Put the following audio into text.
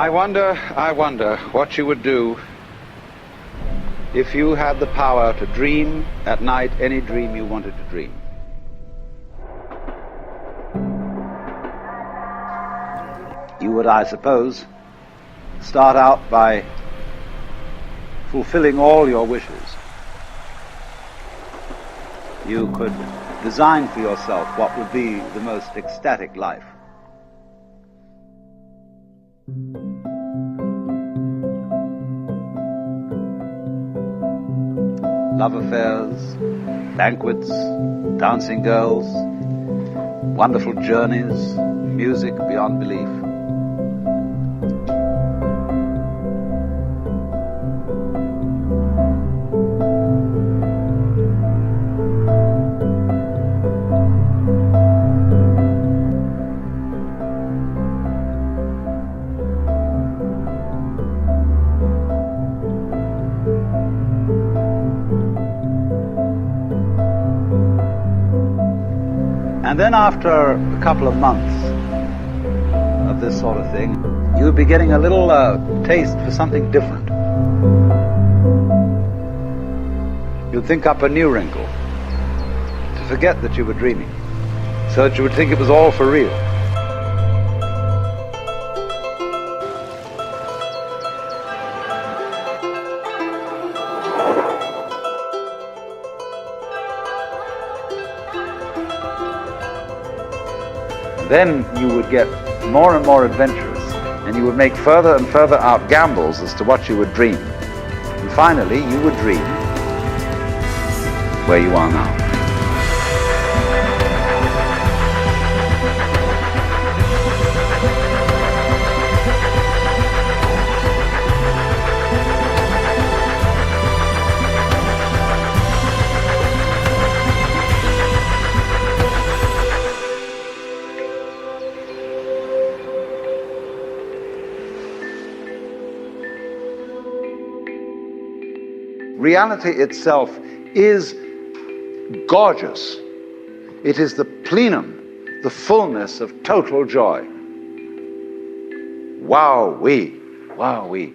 I wonder what you would do if you had the power to dream at night any dream you wanted to dream. You would, I suppose, start out by fulfilling all your wishes. You could design for yourself what would be the most ecstatic life. Love affairs, banquets, dancing girls, wonderful journeys, music beyond belief. And then after a couple of months of this sort of thing, you would be getting a little taste for something different. You'd think up a new wrinkle to forget that you were dreaming, so that you would think it was all for real. Then you would get more and more adventurous, and you would make further and further out gambles as to what you would dream. And finally, you would dream where you are now. Reality itself is gorgeous. It is the plenum, the fullness of total joy. Wow-wee, wow-wee.